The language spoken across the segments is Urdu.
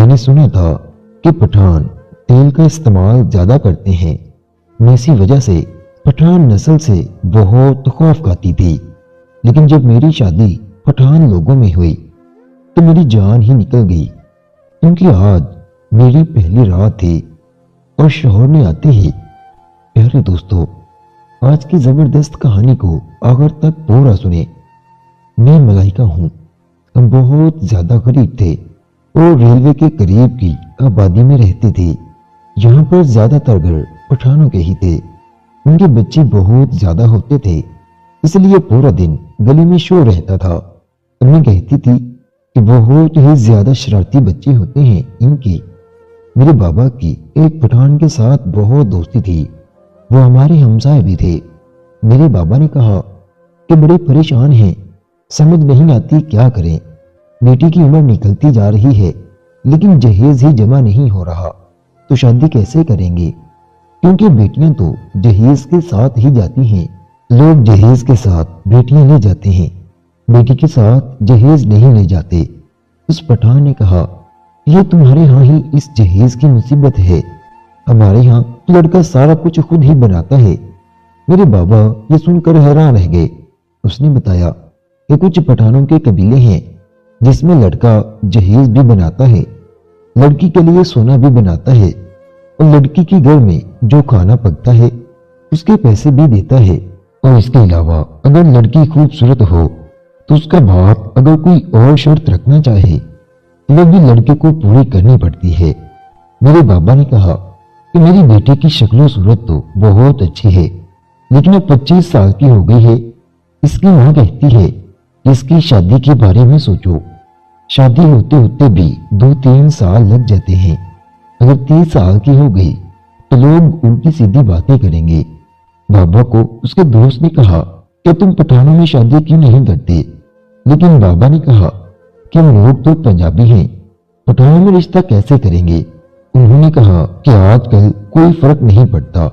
میں نے سنا تھا کہ پٹھان تیل کا استعمال زیادہ کرتے ہیں۔ میں اسی وجہ سے پٹھان نسل سے بہت خوف کھاتی تھی، لیکن جب میری شادی پٹھان لوگوں میں ہوئی تو میری جان ہی نکل گئی، کیونکہ آج میری پہلی رات تھی اور شوہر نے آتے ہی۔ پیارے دوستو، آج کی زبردست کہانی کو آخر تک پورا سنیں۔ میں ملائکہ ہوں۔ ہم بہت زیادہ غریب تھے اور ریلوے کے قریب کی آبادی میں رہتے تھے۔ یہاں پر زیادہ تر گھر پٹھانوں کے ہی تھے۔ ان کے بچے بہت زیادہ ہوتے تھے، اس لیے پورا دن گلی میں شور رہتا تھا۔ امی کہتی تھی کہ بہت ہی زیادہ شرارتی بچے ہوتے ہیں ان کی۔ میرے بابا کی ایک پٹھان کے ساتھ بہت دوستی تھی، وہ ہمارے ہمسائے بھی تھے۔ میرے بابا نے کہا کہ بڑے پریشان ہیں، سمجھ نہیں آتی کیا کریں۔ بیٹی کی عمر نکلتی جا رہی ہے لیکن جہیز ہی جمع نہیں ہو رہا، تو شادی کیسے کریں گے؟ کیونکہ بیٹیاں تو جہیز کے ساتھ ہی جاتی ہیں۔ لوگ جہیز کے ساتھ بیٹیاں لے جاتے ہیں، بیٹی کے ساتھ جہیز نہیں لے جاتے۔ اس پٹھان نے کہا، یہ تمہارے ہاں ہی اس جہیز کی مصیبت ہے، ہمارے ہاں لڑکا سارا کچھ خود ہی بناتا ہے۔ میرے بابا یہ سن کر حیران رہ گئے۔ اس نے بتایا کہ کچھ پٹھانوں کے قبیلے ہیں جس میں لڑکا جہیز بھی بناتا ہے، لڑکی کے لیے سونا بھی بناتا ہے، اور لڑکی کے گھر میں جو کھانا پکتا ہے اس کے پیسے بھی دیتا ہے۔ اور اس کے علاوہ اگر لڑکی خوبصورت ہو تو اس کا باپ اگر کوئی اور شرط رکھنا چاہے تو وہ بھی لڑکے کو پوری کرنی پڑتی ہے۔ میرے بابا نے کہا کہ میری بیٹی کی شکل و صورت تو بہت اچھی ہے، لیکن اب 25 سال کی ہو گئی ہے۔ اس کی ماں کہتی ہے کہ اس کی شادی کے بارے میں سوچو۔ شادی ہوتے ہوتے بھی 2-3 سال لگ جاتے ہیں۔ اگر 30 سال کی ہو گئی تو لوگ الٹی سیدھی باتیں کریں گے۔ بابا کو اس کے دوست نے کہا کہ تم پٹھانوں میں شادی کیوں نہیں کرتے؟ لیکن بابا نے کہا کہ ہم لوگ تو پنجابی ہیں، پٹھانوں میں رشتہ کیسے کریں گے؟ انہوں نے کہا کہ آج کل کوئی فرق نہیں پڑتا،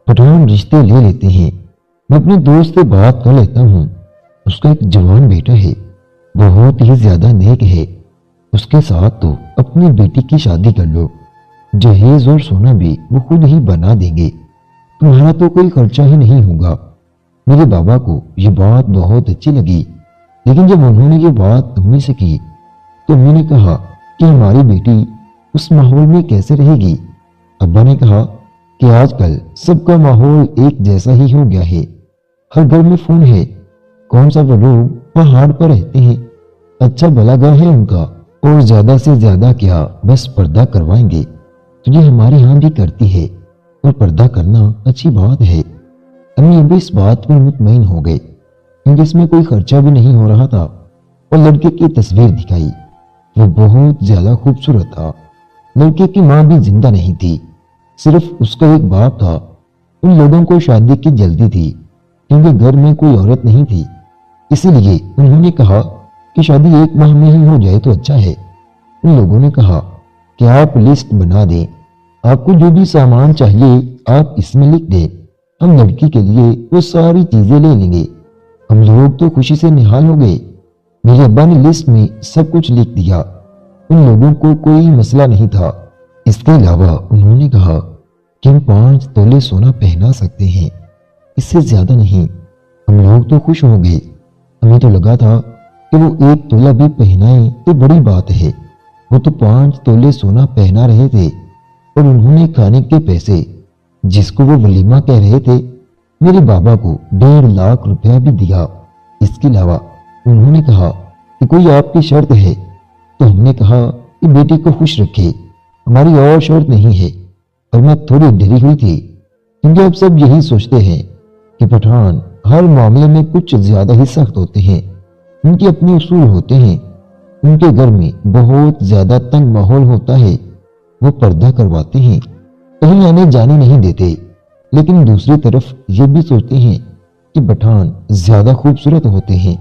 پٹھان رشتے لے لیتے ہیں۔ میں اپنے دوست سے بات کر لیتا ہوں، اس کا ایک جوان بیٹا ہے، بہت ہی زیادہ نیک ہے، اس کے ساتھ تو اپنی بیٹی کی شادی کر لو، جہیز اور سونا بھی وہ خود ہی بنا دیں گے، تمہارا تو کوئی خرچہ ہی نہیں ہوگا۔ میرے بابا کو یہ بات بہت اچھی لگی، لیکن جب انہوں نے یہ بات امی سے کی تو امی نے کہا کہ ہماری بیٹی اس ماحول میں کیسے رہے گی؟ ابا نے کہا کہ آج کل سب کا ماحول ایک جیسا ہی ہو گیا ہے، ہر گھر میں فون ہے، کون سا وہ لوگ پہاڑ پر رہتے ہیں، اچھا بھلا گھر ہے ان کا، اور زیادہ سے زیادہ کیا بس پردہ کروائیں گے، تو یہ ہمارے ہاں بھی کرتی ہے، اور پردہ کرنا اچھی بات ہے۔ امی ابھی اس بات پر مطمئن ہو گئے کیونکہ اس میں کوئی خرچہ بھی نہیں ہو رہا تھا، اور لڑکے کی تصویر دکھائی، وہ بہت زیادہ خوبصورت تھا۔ لڑکے کی ماں بھی زندہ نہیں تھی، صرف اس کا ایک باپ تھا۔ ان لوگوں کو شادی کی جلدی تھی کیونکہ گھر میں کوئی عورت نہیں تھی، اسی لیے انہوں نے کہا کہ شادی 1 ماہ میں ہی ہو جائے تو اچھا ہے۔ ان لوگوں نے کہا کہ آپ لسٹ بنا دیں، آپ کو جو بھی سامان چاہیے آپ اس میں لکھ دیں، ہم لڑکی کے لیے وہ ساری چیزیں لے لیں گے۔ ہم لوگ تو خوشی سے نہال ہو گئے۔ میرے ابا نے لسٹ میں سب کچھ لکھ دیا۔ ان لوگوں کو کوئی مسئلہ نہیں تھا۔ اس کے علاوہ انہوں نے کہا کہ ہم 5 تولے سونا پہنا سکتے ہیں، اس سے زیادہ نہیں۔ ہم لوگ تو خوش ہو گئے، ہمیں تو لگا تھا کہ وہ 1 تولہ بھی پہنائیں تو بڑی بات ہے، وہ تو 5 تولے سونا پہنا رہے تھے، اور انہوں نے کھانے کے پیسے جس کو وہ ولیمہ کہہ رہے تھے میرے بابا کو 1.5 لاکھ روپیہ بھی دیا۔ اس کے علاوہ انہوں نے کہا کہ کوئی آپ کی شرط ہے؟ تو ہم نے کہا کہ بیٹی کو خوش رکھے، ہماری اور شرط نہیں ہے۔ اور میں تھوڑی ڈری ہوئی تھی کیونکہ اب سب یہی سوچتے ہیں کہ پٹھان ہر معاملے میں کچھ زیادہ ہی سخت ہوتے ہیں، ان کے اپنے اصول ہوتے ہیں، ان کے گھر میں بہت زیادہ تنگ ماحول ہوتا ہے، وہ پردہ کرواتے ہیں، کہیں آنے جانے نہیں دیتے، لیکن دوسری طرف یہ بھی سوچتے ہیں کہ پٹھان زیادہ خوبصورت ہوتے ہیں،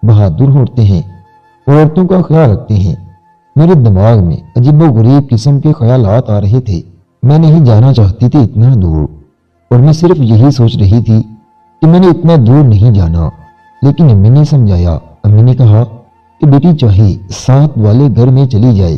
بہادر ہوتے ہیں، عورتوں کا خیال رکھتے ہیں۔ میرے دماغ میں عجیب و غریب قسم کے خیالات آ رہے تھے، میں نہیں جانا چاہتی تھی اتنا دور، اور میں صرف یہی سوچ رہی تھی کہ میں نے اتنا دور نہیں جانا۔ لیکن امی نے سمجھایا، امی نے کہا کہ بیٹی چاہے 7 والے گھر میں چلی جائے،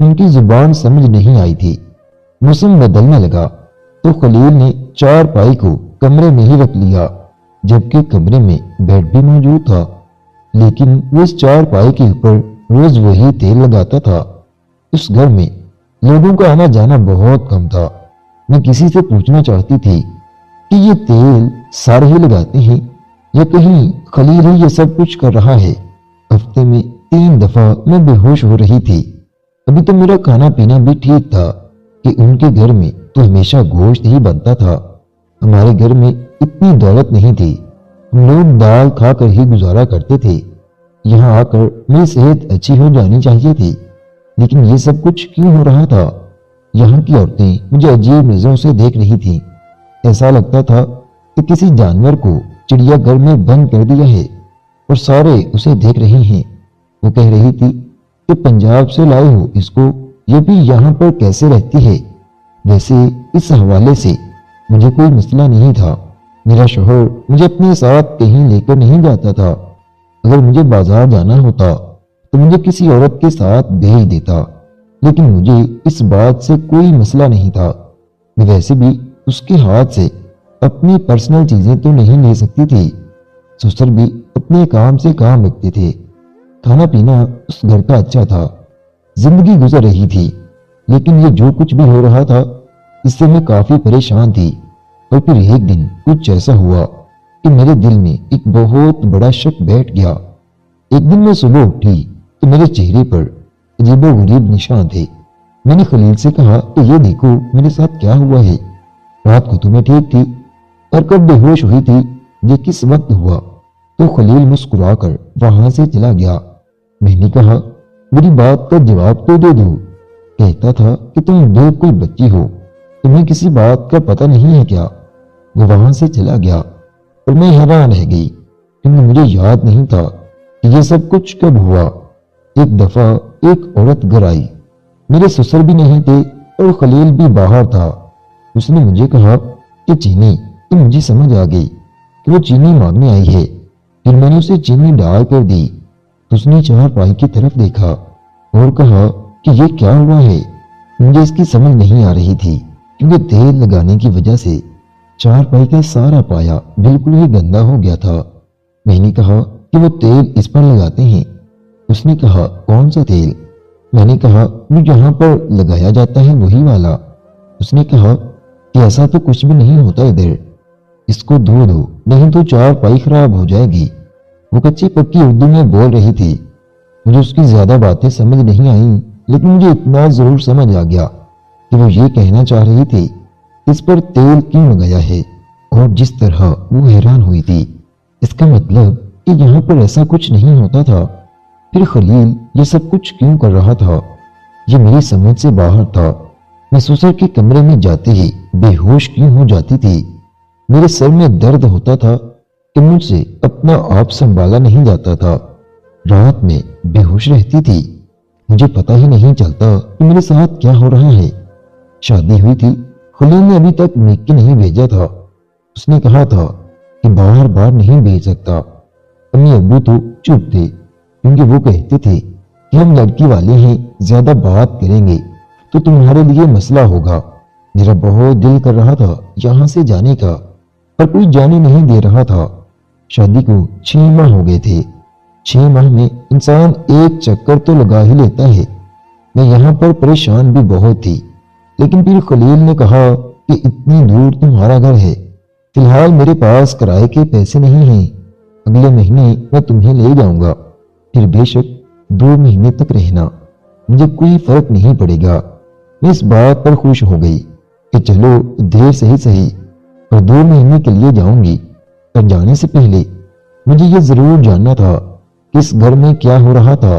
ان کی زبان سمجھ نہیں آئی تھی۔ موسم بدلنے لگا تو خلیل نے چارپائی کو کمرے میں ہی رکھ لیا، جبکہ کمرے میں بیڈ بھی موجود تھا، لیکن وہ اس چارپائی کے اوپر روز وہی تیل لگاتا تھا۔ اس گھر میں لوگوں کا آنا جانا بہت کم تھا۔ میں کسی سے پوچھنا چاہتی تھی کہ یہ تیل سارے ہی لگاتے ہیں یا کہیں خلیل ہی یہ سب کچھ کر رہا ہے۔ ہفتے میں 3 دفعہ میں بے ہوش ہو رہی تھی۔ ابھی تو میرا کھانا پینا بھی ٹھیک تھا کہ ان کے گھر میں تو ہمیشہ گوشت ہی بنتا تھا۔ ہمارے گھر میں اتنی دولت نہیں تھی، ہم لوگ دال کھا کر ہی گزارا کرتے تھے۔ یہاں آ کر میری صحت اچھی ہو جانی چاہیے تھی، لیکن یہ سب کچھ کیوں ہو رہا تھا؟ یہاں کی عورتیں مجھے عجیب نظروں سے دیکھ رہی تھیں۔ ایسا لگتا تھا کہ کسی جانور کو چڑیا گھر میں بند کر دیا ہے اور سارے اسے دیکھ رہے ہیں۔ وہ کہہ رہی تھی کہ پنجاب سے لائے ہو اس کو، یہ بھی یہاں پر کیسے رہتی ہے؟ ویسے اس حوالے سے مجھے کوئی مسئلہ نہیں تھا۔ میرا شوہر مجھے اپنے ساتھ کہیں لے کر نہیں جاتا تھا۔ اگر مجھے بازار جانا ہوتا تو مجھے کسی عورت کے ساتھ بھیج دیتا، لیکن مجھے اس بات سے کوئی مسئلہ نہیں تھا۔ میں ویسے بھی اس کے ہاتھ سے اپنی پرسنل چیزیں تو نہیں لے سکتی تھی۔ سسر بھی اپنے کام سے کام رکھتے تھے۔ کھانا پینا اس گھر کا اچھا تھا، زندگی گزر رہی تھی، لیکن یہ جو کچھ بھی ہو رہا تھا اس سے میں کافی پریشان تھی۔ اور پھر ایک دن کچھ ایسا ہوا کہ میرے دل میں ایک بہت بڑا شک بیٹھ گیا۔ ایک دن میں صبح اٹھی تو میرے چہرے پر عجیب و غریب نشان تھے۔ میں نے خلیل سے کہا کہ یہ دیکھو میرے ساتھ کیا ہوا ہے۔ رات کو تو میں ٹھیک تھی، اور کب بے ہوش ہوئی تھی یہ کس وقت ہوا؟ تو خلیل مسکرا کر وہاں سے چلا گیا۔ میں نے کہا میری بات کا جواب تو دے دو۔ کہتا تھا کہ تم بالکل بچی ہو، تمہیں کسی بات کا پتہ نہیں ہے کیا؟ وہ وہاں سے چلا گیا اور میں حیران رہ گئی کیونکہ مجھے یاد نہیں تھا کہ یہ سب کچھ کب ہوا۔ ایک دفعہ ایک عورت گھر آئی، میرے سسر بھی نہیں تھے اور خلیل بھی باہر تھا۔ اس نے مجھے کہا کہ چینی، تو مجھے سمجھ آ گئی کہ وہ چینی مانگنے آئی ہے۔ پھر میں نے اسے چینی ڈال کر دی تو اس نے چارپائی کی طرف دیکھا اور کہا کہ یہ کیا ہوا ہے؟ مجھے اس کی سمجھ نہیں آ رہی تھی کیونکہ تیل لگانے کی وجہ سے چارپائی کا سارا پایا بالکل ہی گندا ہو گیا تھا۔ میں نے کہا کہ وہ تیل اس پر لگاتے ہیں۔ اس نے کہا کون سا تیل؟ میں نے کہا جو یہاں پر لگایا جاتا ہے وہی والا۔ اس نے کہا کہ ایسا تو کچھ بھی نہیں ہوتا ادھر، اس کو دھو دو نہیں تو چارپائی خراب ہو جائے گی۔ وہ کچی پکی اردو میں بول رہی تھی۔ مجھے اس کی زیادہ باتیں سمجھ نہیں آئیں، لیکن مجھے اتنا ضرور سمجھ آ گیا کہ وہ یہ کہنا چاہ رہی تھی اس پر تیل کیوں لگایا ہے، اور جس طرح وہ حیران ہوئی تھی اس کا مطلب کہ یہاں پر ایسا کچھ نہیں ہوتا تھا۔ پھر خلیل یہ سب کچھ کیوں کر رہا تھا، یہ میری سمجھ سے باہر تھا۔ میں سسر کے کمرے میں جاتے ہی بے ہوش کیوں ہو جاتی تھی؟ میرے سر میں درد ہوتا تھا کہ مجھ سے اپنا آپ سنبھالا نہیں جاتا تھا۔ رات میں بے ہوش رہتی تھی، مجھے پتہ ہی نہیں چلتا کہ میرے ساتھ کیا ہو رہا ہے۔ شادی ہوئی تھی، خلیل نے ابھی تک میکی نہیں بھیجا تھا۔ اس نے کہا تھا کہ بار بار نہیں بھیج سکتا۔ امی ابو تو چپ تھے کیونکہ وہ کہتے تھے کہ ہم لڑکی والے ہیں، زیادہ بات کریں گے تو تمہارے لیے مسئلہ ہوگا۔ میرا بہت دل کر رہا تھا یہاں سے جانے کا، پر کوئی جانے نہیں دے رہا تھا۔ شادی کو 6 ماہ ہو گئے تھے۔ 6 ماہ میں انسان ایک چکر تو لگا ہی لیتا ہے۔ میں یہاں پر پریشان بھی بہت تھی، لیکن پھر خلیل نے کہا کہ اتنی دور تمہارا گھر ہے، فی الحال میرے پاس کرائے کے پیسے نہیں ہیں، اگلے مہینے میں تمہیں لے جاؤں گا، پھر بے شک 2 مہینے تک رہنا، مجھے کوئی فرق نہیں پڑے گا۔ میں اس بات پر خوش ہو گئی کہ چلو دیر سے ہی صحیح، اور 2 مہینے کے لیے جاؤں گی۔ پر جانے سے پہلے مجھے یہ ضرور جاننا تھا کہ اس گھر میں کیا ہو رہا تھا۔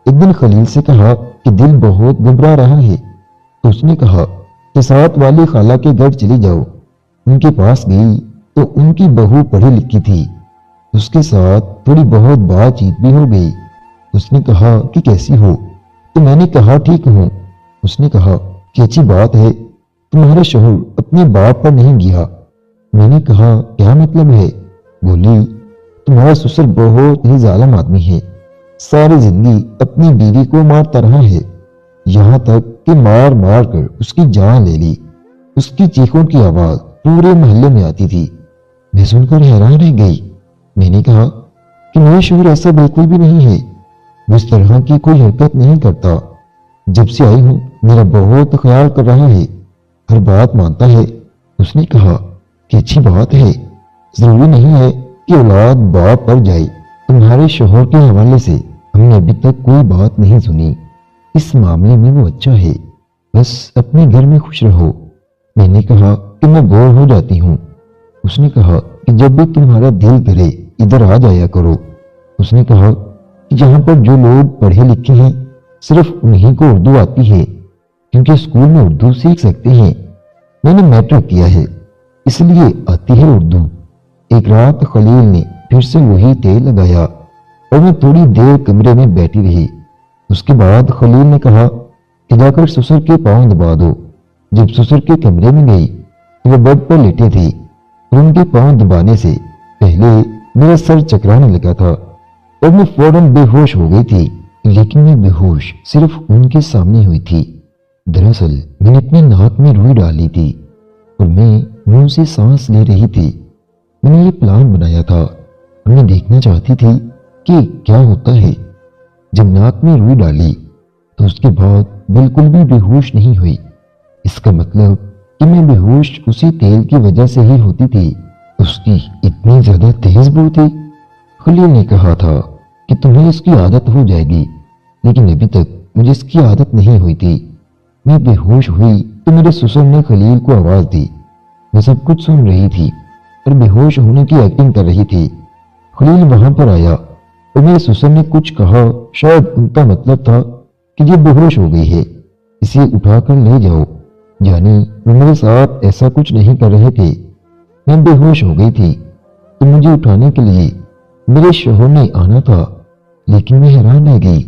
ایک دن خلیل سے کہا کہ دل بہت گھبرا رہا ہے، تو اس نے کہا کہ ساتھ والی خالہ کے گھر چلی جاؤ۔ ان کے پاس گئی تو ان کی بہو پڑھی لکھی تھی، اس کے ساتھ تھوڑی بہت بات چیت بھی ہو گئی۔ اس نے کہا کہ کیسی ہو؟ تو میں نے کہا ٹھیک ہوں۔ اس نے کہا کہ اچھی بات ہے، تمہارا شوہر اپنے باپ پر نہیں گیا۔ میں نے کہا کیا مطلب ہے؟ بولی تمہارا سسر بہت ہی ظالم آدمی ہے، ساری زندگی اپنی بیوی کو مارتا رہا ہے، یہاں تک کہ مار مار کر اس کی جان لے لی۔ اس کی چیخوں کی آواز پورے محلے میں آتی تھی۔ میں سن کر حیران رہ گئی۔ میں نے کہا کہ میرا شوہر ایسا بالکل بھی نہیں ہے، وہ اس طرح کی کوئی حرکت نہیں کرتا۔ جب سے آئی ہوں میرا بہت خیال کر رہا ہے، ہر بات مانتا ہے۔ اس نے کہا کہ اچھی بات ہے، ضروری نہیں ہے کہ اولاد باپ پر جائے۔ تمہارے شوہر کے حوالے سے ہم نے ابھی تک کوئی بات نہیں سنی، اس معاملے میں وہ اچھا ہے، بس اپنے گھر میں خوش رہو۔ میں نے کہا کہ میں بور ہو جاتی ہوں۔ اس نے کہا کہ جب بھی تمہارا دل کرے ادھر آ جایا کرو۔ اس نے کہا کہ یہاں پر جو لوگ پڑھے لکھے ہیں صرف انہی کو اردو آتی ہے، کیونکہ اسکول میں اردو سیکھ سکتے ہیں۔ میں نے میٹرک کیا ہے، اس لیے آتی ہے اردو۔ ایک رات خلیل نے پھر سے وہی تیل لگایا اور میں تھوڑی دیر کمرے میں بیٹھی رہی۔ اس کے بعد خلیل نے کہا کہ جا کر سسر کے پاؤں دبا دو۔ جب سسر کے کمرے میں گئی تو وہ بیڈ پر لیٹے تھے اور ان کے پاؤں دبانے سے پہلے میرا سر چکرانے لگا تھا اور میں فوراً بے ہوش ہو گئی تھی، لیکن میں بے ہوش صرف ان کے سامنے ہوئی تھی۔ دراصل میں نے اپنے ناک میں روئی ڈالی تھی اور میں منہ سے سانس لے رہی تھی۔ میں نے یہ پلان بنایا تھا اور میں دیکھنا چاہتی تھی کہ کیا ہوتا ہے۔ جب ناک میں روئی ڈالی تو اس کے بعد بالکل بھی بے ہوش نہیں ہوئی۔ اس کا مطلب کہ میں بے ہوش اسی تیل کی وجہ سے ہی ہوتی تھی۔ اس کی اتنی زیادہ تیز بو تھی۔ خلیل نے کہا تھا کہ تمہیں اس کی عادت ہو جائے گی، لیکن ابھی تک مجھے اس کی عادت نہیں ہوئی تھی۔ میں بے ہوش ہوئی تو میرے سسر نے خلیل کو آواز دی۔ میں سب کچھ سن رہی تھی اور بے ہوش ہونے کی ایکٹنگ کر رہی تھی۔ خلیل وہاں پر آیا اور میرے سسر نے کچھ کہا، شاید ان کا مطلب تھا کہ یہ بے ہوش ہو گئی ہے، اسے اٹھا کر لے جاؤ۔ یعنی وہ میرے ساتھ ایسا کچھ نہیں کر رہے تھے۔ میں بے ہوش ہو گئی تھی تو مجھے اٹھانے کے لیے میرے شوہر نے آنا تھا، لیکن میں حیران رہ گئی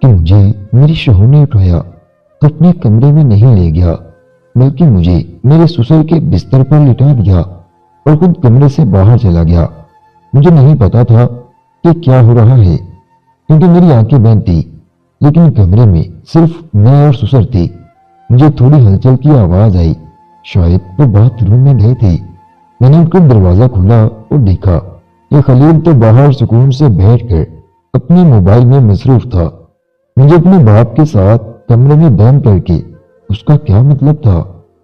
کہ مجھے میرے شوہر نے اٹھایا تو اپنے کمرے میں نہیں لے گیا، بلکہ مجھے میرے سسر کے بستر پر لٹا دیا اور خود کمرے سے باہر چلا گیا۔ مجھے نہیں پتا تھا کہ کیا ہو رہا ہے، کیونکہ میری آنکھیں بند تھی، لیکن کمرے میں صرف میں اور سسر تھے۔ مجھے تھوڑی ہلچل کی آواز آئی، شاید وہ باتھ روم میں گئے تھے۔ میں نے اٹھ کر دروازہ کھولا اور دیکھا کہ خلیل تو باہر سکون سے بیٹھ کر اپنے موبائل میں مصروف تھا۔ مجھے اپنے باپ کے ساتھ کمرے میں بند کر کے اس کا کیا مطلب تھا؟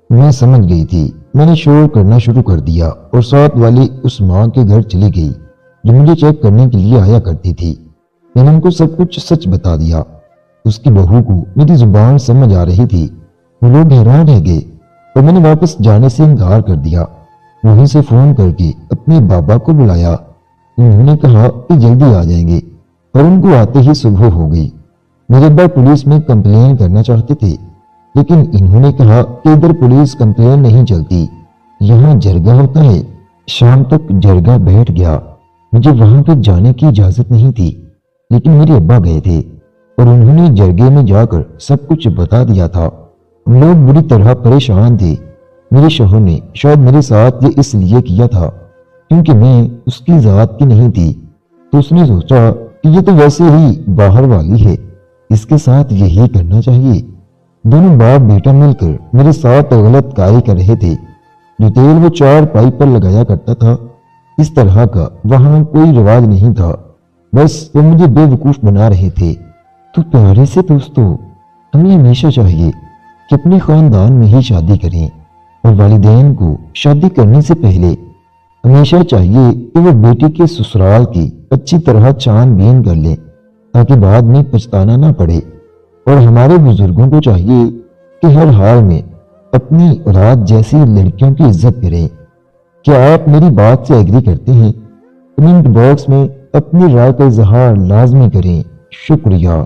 میں سمجھ گئی تھی۔ میں نے شور کرنا شروع کر دیا اور ساتھ والی اس ماں کے گھر چلی گئی جو مجھے چیک کرنے کے لیے آیا کرتی تھی۔ میں نے ان کو سب کچھ سچ بتا دیا۔ اس کی بہو کو میری زبان سمجھ آ رہی تھی۔ وہ لوگ حیران رہ گئے اور میں نے واپس جانے سے انکار کر دیا۔ وہیں سے فون کر کے اپنے بابا کو بلایا۔ انہوں نے کہا کہ جلدی آ جائیں گے اور ان کو آتے ہی صبح ہو گئی۔ میرے ابا پولیس میں کمپلین کرنا چاہتے تھے، لیکن انہوں نے کہا کہ ادھر پولیس کمپلین نہیں چلتی، یہاں جرگہ ہوتا ہے۔ شام تک جرگہ بیٹھ گیا۔ مجھے وہاں پہ جانے کی اجازت نہیں تھی، لیکن میرے ابا گئے تھے اور انہوں نے جرگے میں جا کر سب کچھ بتا دیا تھا۔ ہم لوگ بری طرح پریشان تھے۔ میرے شوہر نے شاید میرے ساتھ یہ اس لیے کیا تھا کیونکہ میں اس کی ذات کی نہیں تھی، تو اس نے سوچا کہ یہ تو ویسے ہی باہر والی ہے، اس کے ساتھ یہی کرنا چاہیے۔ دونوں باپ بیٹا مل کر میرے ساتھ غلط کاری کر رہے تھے۔ جو تیل وہ 4 پائپ پر لگایا کرتا تھا، اس طرح کا وہاں کوئی رواج نہیں تھا، بس وہ مجھے بے وقوف بنا رہے تھے۔ تو پیارے سے دوستو، ہمیں ہمیشہ چاہیے کہ اپنے خاندان میں ہی شادی کریں، اور والدین کو شادی کرنے سے پہلے ہمیشہ چاہیے کہ وہ بیٹی کے سسرال کی اچھی طرح چھان بین کر لیں، تاکہ بعد میں پچھتانا نہ پڑے۔ اور ہمارے بزرگوں کو چاہیے کہ ہر حال میں اپنی اولاد جیسی لڑکیوں کی عزت کریں۔ کیا آپ میری بات سے ایگری کرتے ہیں؟ کمنٹ باکس میں اپنی رائے کا اظہار لازمی کریں۔ شکریہ۔